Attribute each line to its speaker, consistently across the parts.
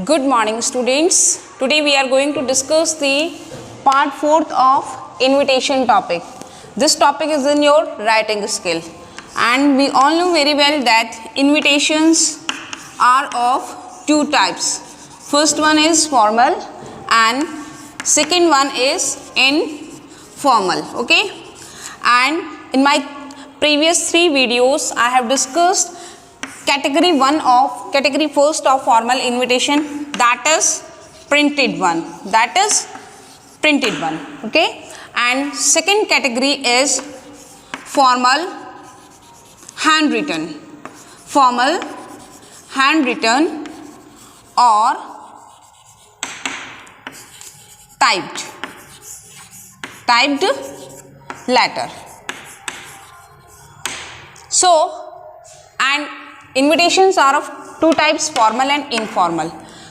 Speaker 1: Good morning students. Today we are going to discuss the part 4th of invitation topic. This topic is in your writing skill, and we all know very well that invitations are of two types. First one is formal and second one is informal. Okay, and in my previous 3 videos I have discussed category first of formal invitation, that is printed one, okay, and second category is formal handwritten or typed letter. So, and invitations are of two types, formal and informal.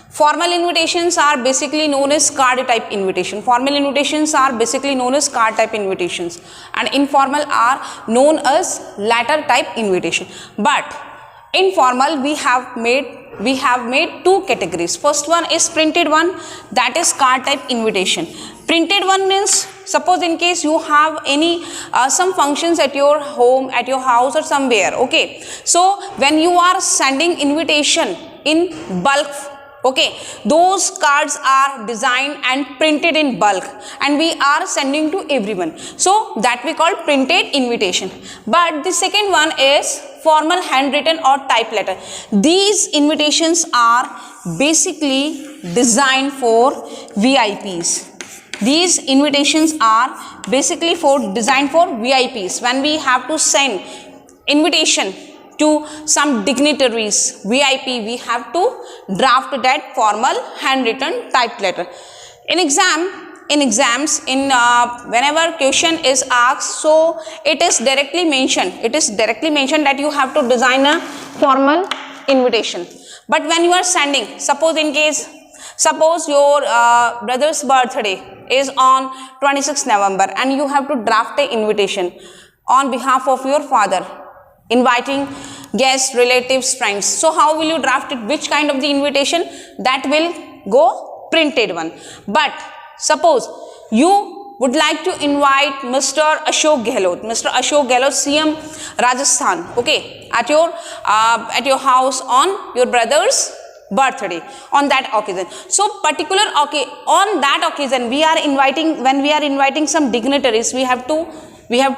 Speaker 1: Formal invitations are basically known as card type invitation. Formal invitations are basically known as card type invitations, and informal are known as letter type invitation. But informal we have made two categories. First one is printed one, that is card type invitation. Printed one means, suppose in case you have any some functions at your home, at your house or somewhere, okay, so when you are sending invitation in bulk, okay, those cards are designed and printed in bulk and we are sending to everyone, so that we call printed invitation. But the second one is formal handwritten or type letter. These invitations are basically designed for VIPs. These invitations are basically designed for VIPs. When we have to send invitation to some dignitaries, VIP, we have to draft that formal handwritten typed letter. In exams, whenever question is asked, so it is directly mentioned that you have to design a formal invitation. But when you are sending, suppose your brother's birthday is on 26th November and you have to draft an invitation on behalf of your father, inviting guests, relatives, friends. So how will you draft it? Which kind of the invitation? That will go printed one. But suppose you would like to invite Mr. Ashok Gehlot, CM Rajasthan, okay, at your house on your brother's birthday, on that occasion. So on that occasion when we are inviting some dignitaries, we have to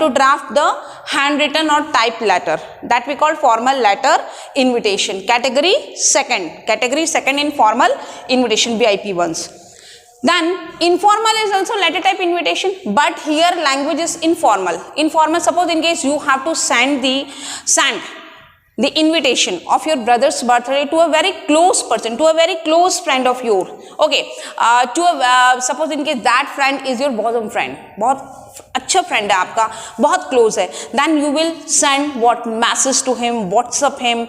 Speaker 1: draft the handwritten or typed letter, that we call formal letter invitation. Category second in formal invitation, VIP ones. Then informal is also letter type invitation, but here language is informal. Suppose in case you have to send the invitation of your brother's birthday to a very close person, to a very close friend of yours, okay, suppose in case that friend is your bosom friend, बहुत अच्छा friend है आपका, बहुत close है, then you will send what message to him, WhatsApp him,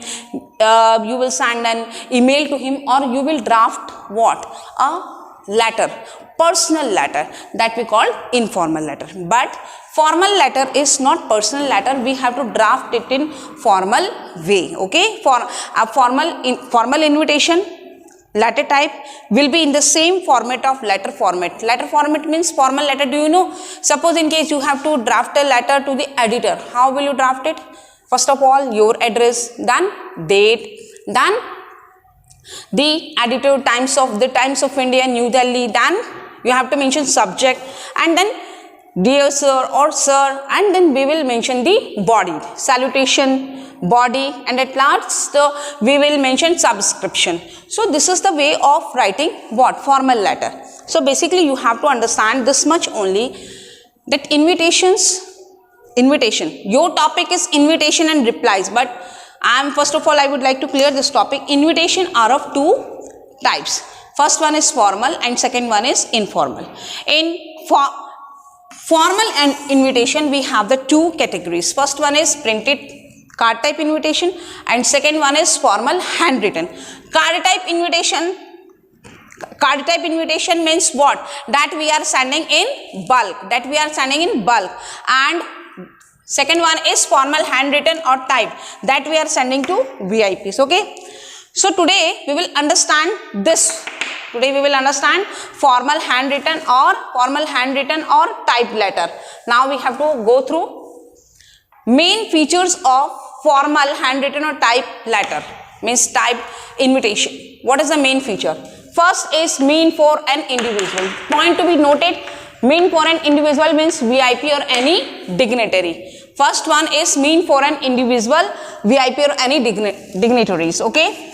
Speaker 1: you will send an email to him, or you will draft what? A letter, personal letter, that we call informal letter. But formal letter is not personal letter, we have to draft it in formal way, okay. For a formal invitation, letter type will be in the same format of letter format. Letter format means formal letter, do you know? Suppose in case you have to draft a letter to the editor, how will you draft it? First of all, your address, then date, then the editor, Times of India, New Delhi, then you have to mention subject, and then dear sir or sir, and then we will mention the body, salutation, body, and at last we will mention subscription. So this is the way of writing what? Formal letter. So basically you have to understand this much only, that invitation, your topic is invitation and replies, but first of all I would like to clear this topic. Invitation are of two types. First one is formal and second one is informal. In formal and invitation we have the two categories. First one is printed card type invitation and second one is formal handwritten. Card type invitation means what? That we are sending in bulk, and second one is formal handwritten or typed, that we are sending to VIPs, okay. So today we will understand this. Today we will understand formal handwritten or typed letter. Now we have to go through main features of formal handwritten or typed letter, means typed invitation. What is the main feature? First is mean for an individual. Point to be noted, mean for an individual means VIP or any dignitary. First one is mean for an individual, VIP or any dignitaries. Okay.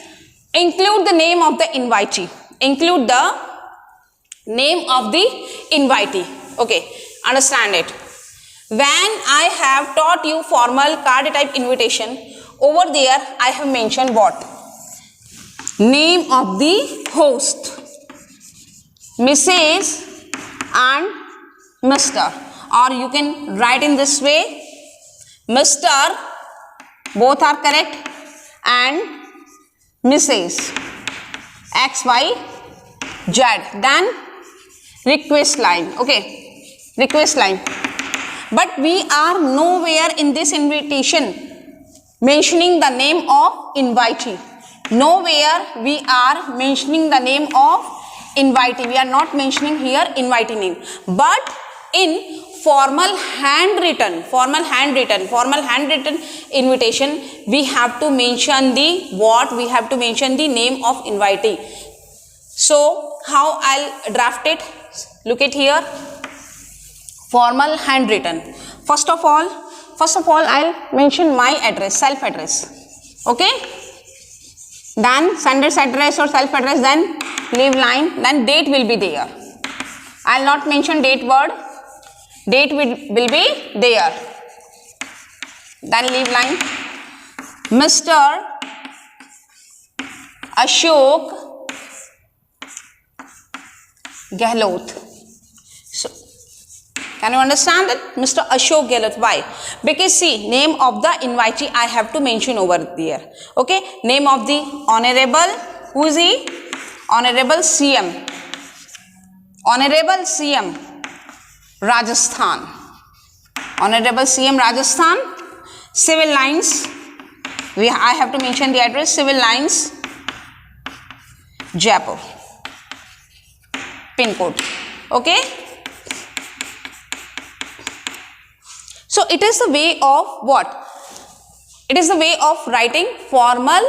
Speaker 1: Include the name of the invitee. Include the name of the invitee. Okay. Understand it. When I have taught you formal card type invitation, over there I have mentioned what? Name of the host, Mrs. and Mr. Or you can write in this way, Mr. both are correct, and Mrs. XYZ. Then request line. Okay, request line. But we are nowhere in this invitation mentioning the name of invitee. Nowhere we are mentioning the name of invitee. We are not mentioning here invitee name. But in formal handwritten invitation, we have to mention the what? We have to mention the name of invitee. So how I'll draft it? Look at here. Formal handwritten. First of all, I'll mention my address, self address. Okay. Then sender's address or self address. Then leave line. Then date will be there. I'll not mention date word. Date will be there. Then leave line. Mr. Ashok Gehlot. So, can you understand that? Mr. Ashok Gehlot. Why? Because see, name of the invitee I have to mention over there. Okay. Name of the honorable. Who is he? Honorable CM. Honorable CM Rajasthan. Honorable CM Rajasthan. Civil lines. I have to mention the address. Civil lines, Jaipur. Pin code. Okay. So it is the way of what? It is the way of writing formal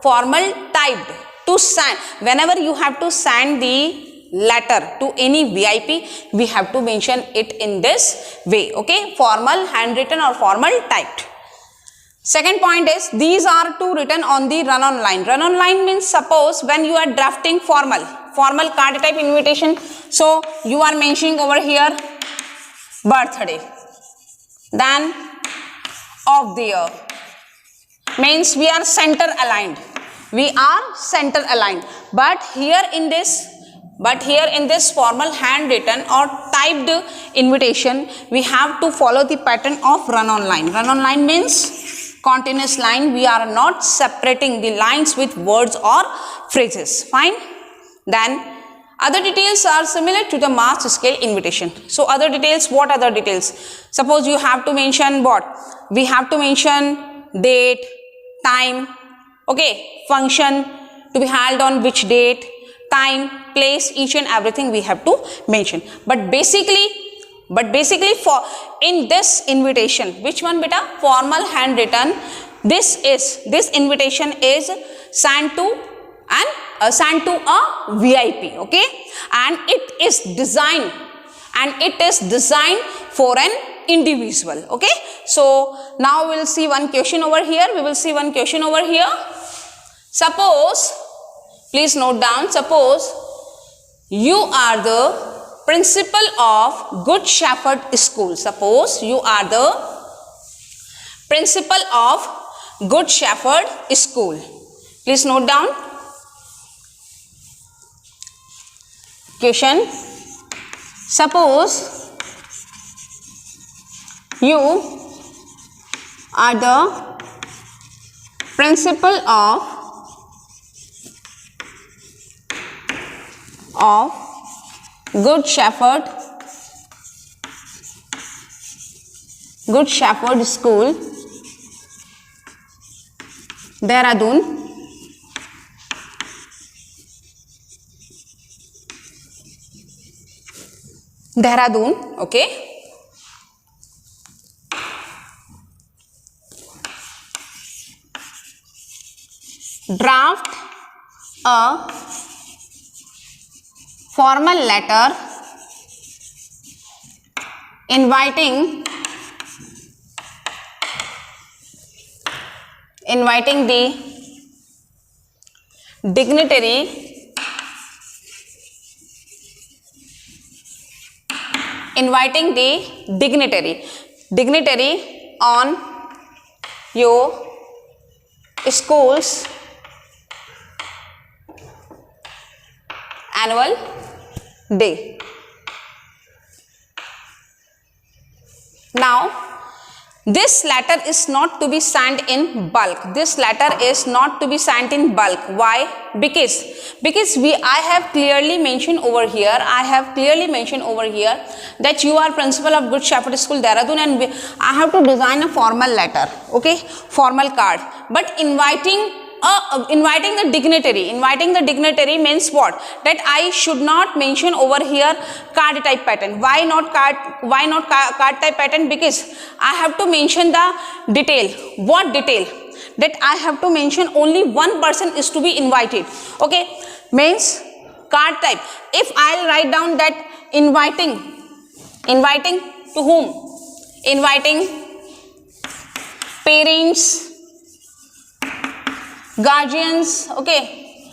Speaker 1: typed to send. Whenever you have to send the letter to any VIP, we have to mention it in this way. Okay. Formal handwritten or formal typed. Second point is, these are two written on the run on line. Run on line means, suppose when you are drafting formal card type invitation, so you are mentioning over here birthday, then of the year, means we are center aligned. But here in this formal handwritten or typed invitation, we have to follow the pattern of run on line. Run on line means continuous line. We are not separating the lines with words or phrases. Fine. Then other details are similar to the mass scale invitation. So other details, what other details? Suppose you have to mention what? We have to mention date, time, okay, function to be held on which date, time, place, each and everything we have to mention. But basically for in this invitation, which one beta? Formal handwritten. This invitation is sent to a VIP, okay, and it is designed for an individual. Okay. So now we'll see one question over here. Suppose, please note down, suppose you are the principal of Good Shepherd School. Suppose you are the principal of Good Shepherd School. Please note down. Question. Suppose you are the principal of Good Shepherd School, Dehradun. Dehradun. Okay. Draft a formal letter inviting the dignitary on your school's annual day. Now, this letter is not to be sent in bulk. This letter is not to be sent in bulk. Why? Because I have clearly mentioned over here. That you are principal of Good Shepherd School, Dehradun, and I have to design a formal letter. Okay, formal card. But inviting the dignitary means what? That I should not mention over here card type pattern. Why not card type pattern? Because I have to mention the detail. What detail? That I have to mention only one person is to be invited. Okay, means card type. If I'll write down that inviting to whom? Inviting parents, guardians. Okay,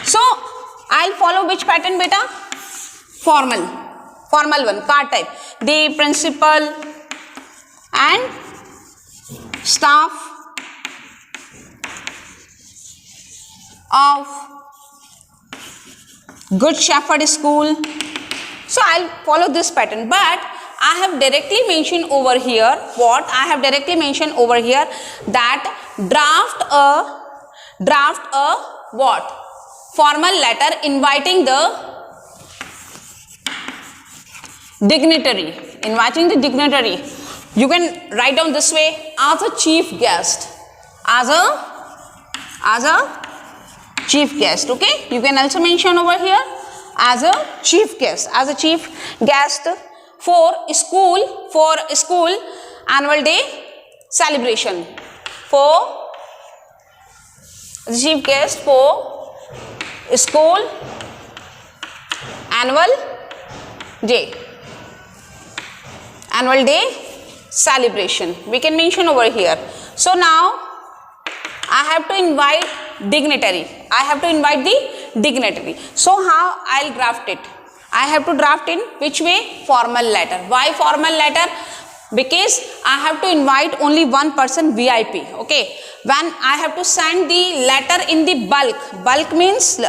Speaker 1: so I'll follow which pattern, beta? Formal one, card type. The principal and staff of Good Shepherd School. So I'll follow this pattern, but I have directly mentioned over here what? I have directly mentioned over here that draft a what? Formal letter inviting the dignitary. You can write down this way: as a chief guest. As a chief guest. Okay, you can also mention over here as a chief guest. For school annual day celebration. For the chief guest for school annual day celebration. We can mention over here. So now I have to invite dignitary. So how I'll draft it? I have to draft in which way? Formal letter. Why formal letter? Because I have to invite only one person, VIP. Okay, when I have to send the letter in the bulk means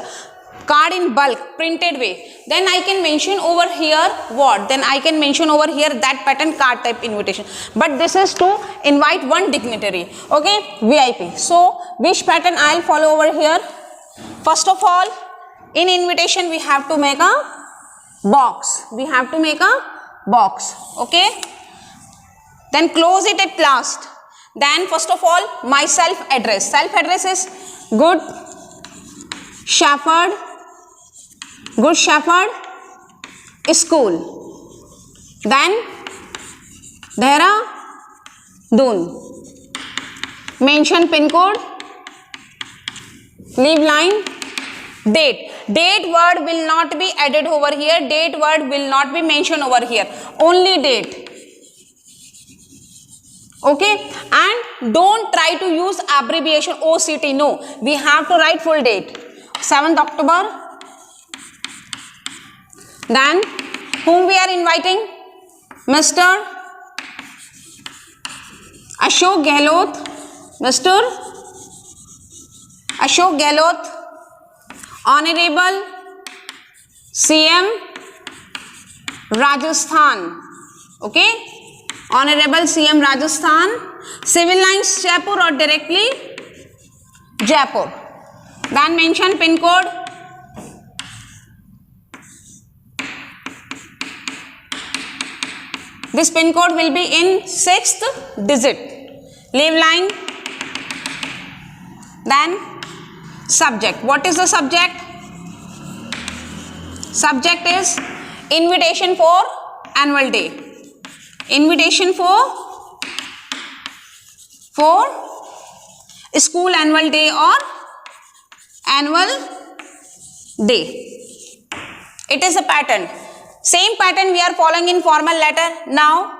Speaker 1: card in bulk, printed way, then I can mention over here what? Then I can mention over here that pattern, card type invitation. But this is to invite one dignitary. Okay, VIP. So which pattern I'll follow over here? First of all, in invitation we have to make a box. Okay, then close it at last. Then first of all, my self address is Good Shepherd School. Then Dehradun. Mention pin code, leave line, date. Date word will not be added over here. Date word will not be mentioned over here. Only date. Okay, and don't try to use abbreviation OCT. No, we have to write full date. 7th October. Then whom we are inviting? Mr. Ashok Gehlot. Mr. Ashok Gehlot, Honorable CM Rajasthan. Okay, Honorable CM Rajasthan. Civil lines Jaipur or directly Jaipur. Then mention pin code. This pin code will be in 6th digit. Leave line. Then subject. What is the subject? Subject is invitation for annual day. Invitation for school annual day or annual day. It is a pattern. Same pattern we are following in formal letter. Now,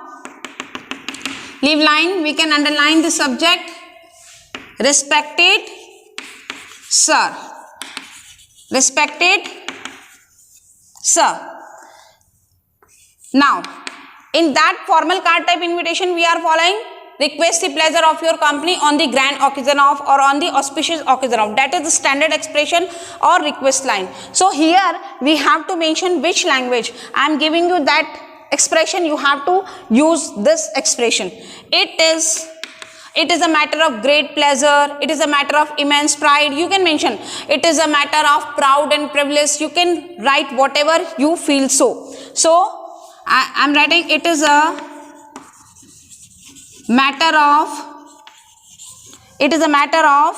Speaker 1: leave line, we can underline the subject. Respected sir. Respected sir. Now, in that formal card type invitation, we are following request the pleasure of your company on the grand occasion of or on the auspicious occasion of. That is the standard expression or request line. So, here we have to mention which language. I am giving you that expression, you have to use this expression. It is a matter of great pleasure, it is a matter of immense pride, you can mention. It is a matter of proud and privilege, you can write whatever you feel so. So, I am writing it is a matter of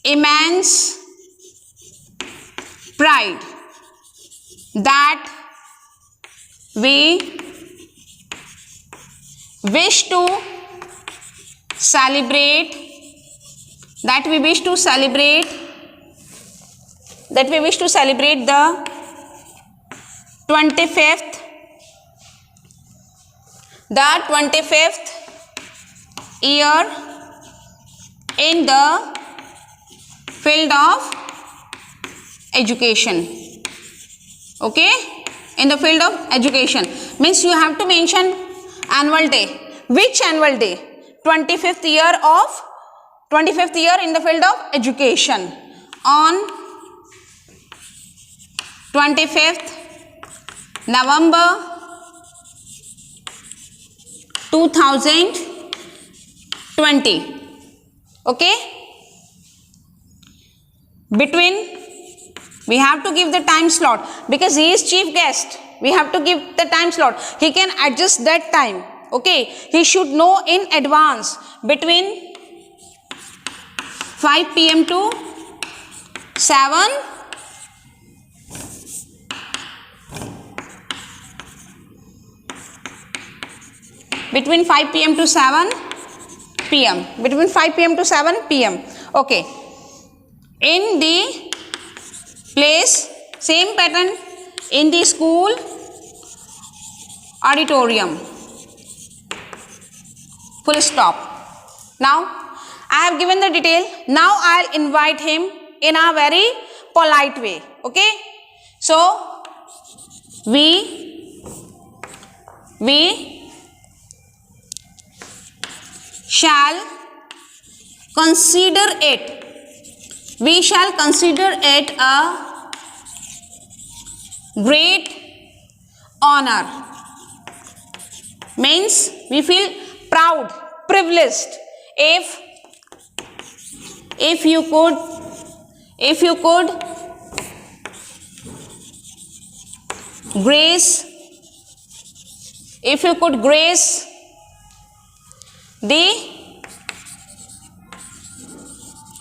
Speaker 1: immense pride that we wish to celebrate the 25th year in the field of education. Okay, in the field of education means you have to mention annual day. Which annual day? 25th year in the field of education. On 25th November 2020. Okay, between, we have to give the time slot because he is chief guest. We have to give the time slot. He can adjust that time. Okay, he should know in advance between 5 p.m. to 7 between 5 p.m. to 7 p.m. between 5 p.m. to 7 p.m. Okay, in the place, same pattern, in the school auditorium, full stop. Now I have given the detail. Now I'll invite him in a very polite way. Okay, so we shall consider it a great honor. Means we feel proud, privileged if you could grace the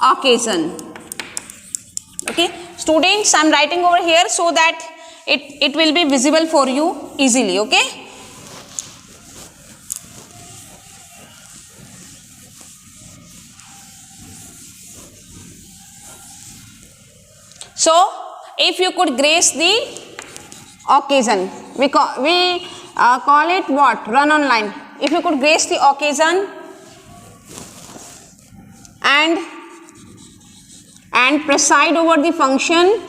Speaker 1: occasion. Okay, students, I am writing over here so that it will be visible for you easily. Okay, so if you could grace the occasion, we call it what? Run on line. If you could grace the occasion and preside over the function,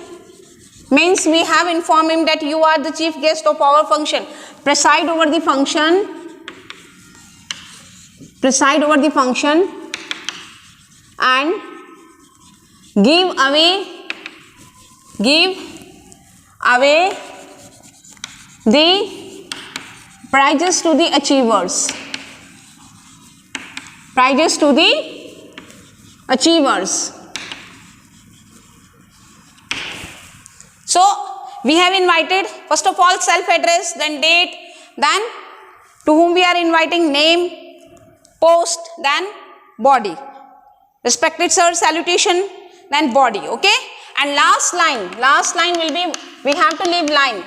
Speaker 1: means we have informed him that you are the chief guest of our function. Preside over the function and give away the prizes to the achievers. So we have invited, first of all, self address, then date, then to whom we are inviting, name, post, then body. Respected sir, salutation, then body. Okay, and last line will be, we have to leave line.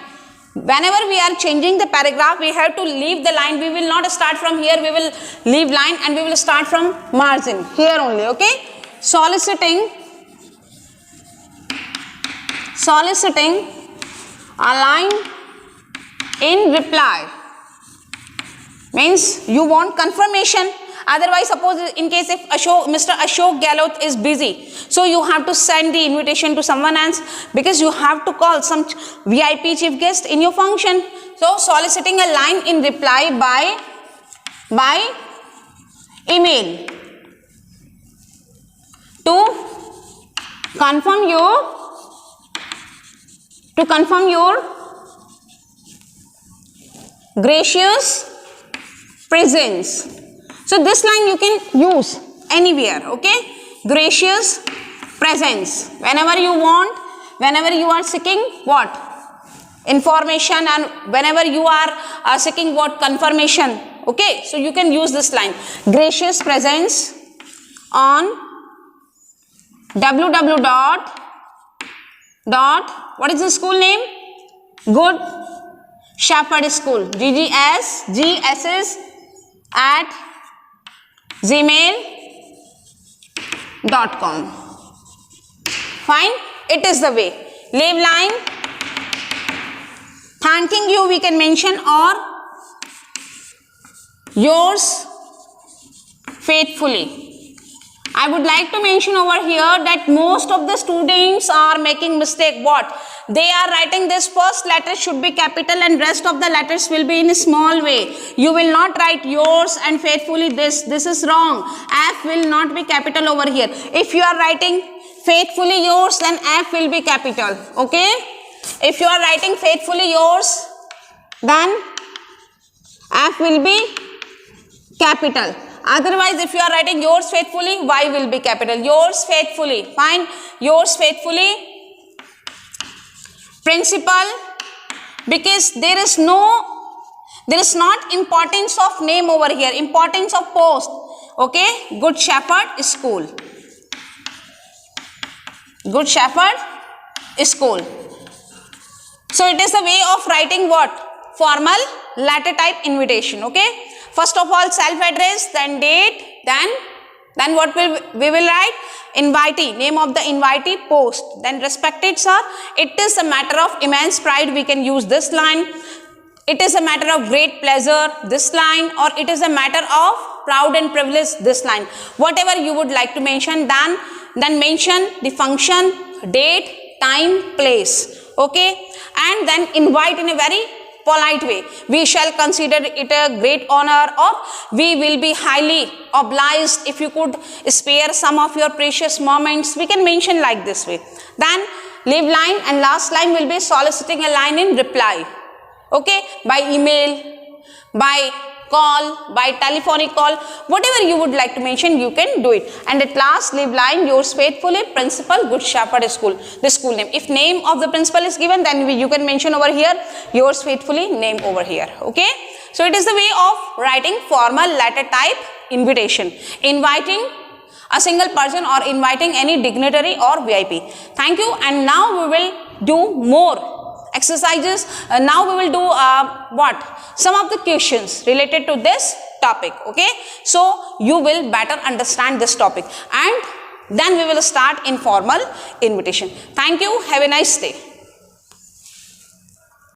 Speaker 1: Whenever we are changing the paragraph, we have to leave the line. We will not start from here. We will leave line and we will start from margin. Here only, okay? Soliciting a line in reply means you want confirmation. Otherwise, suppose in case if Mr. Ashok Gehlot is busy, so you have to send the invitation to someone else because you have to call some VIP chief guest in your function. So soliciting a line in reply by email to confirm your gracious presence. So this line you can use anywhere, okay? Gracious presence. Whenever you want, whenever you are seeking what? Information, and whenever you are seeking what? Confirmation. Okay, so you can use this line. Gracious presence on www. What is the school name? Good Shepherd School. GSS at gmail.com. Fine, it is the way. Leave line. Thanking you we can mention, or yours faithfully. I would like to mention over here that most of the students are making mistake. What? They are writing this first letter should be capital and rest of the letters will be in a small way. You will not write yours and faithfully this. This is wrong. F will not be capital over here. If you are writing faithfully yours, then F will be capital. Okay? If you are writing faithfully yours, then F will be capital. Otherwise, if you are writing yours faithfully, Y will be capital. Yours faithfully. Fine. Yours faithfully. Principal, because there is not importance of name over here. Importance of post. Okay. Good Shepherd School. Good Shepherd School. So it is a way of writing what? Formal letter type invitation. Okay. First of all, self-address, then date, then what we will write? Invitee, name of the invitee, post. Then respected sir, it is a matter of immense pride, we can use this line. It is a matter of great pleasure, this line, or it is a matter of proud and privilege, this line. Whatever you would like to mention, then mention the function, date, time, place. Okay, and then invite in a very polite way. We shall consider it a great honor, or we will be highly obliged if you could spare some of your precious moments. We can mention like this way. Then leave line, and last line will be soliciting a line in reply. Okay, by email, by call, by telephonic call, whatever you would like to mention, you can do it. And at last, leave line, yours faithfully, Principal, Good Shepherd School, the school name. If name of the principal is given, then you can mention over here, yours faithfully, name over here. Okay. So it is the way of writing formal letter type invitation, inviting a single person or inviting any dignitary or VIP. Thank you. And now we will do more exercises. Now we will do some of the questions related to this topic. Okay, so you will better understand this topic, and then we will start informal invitation. Thank you. Have a nice day.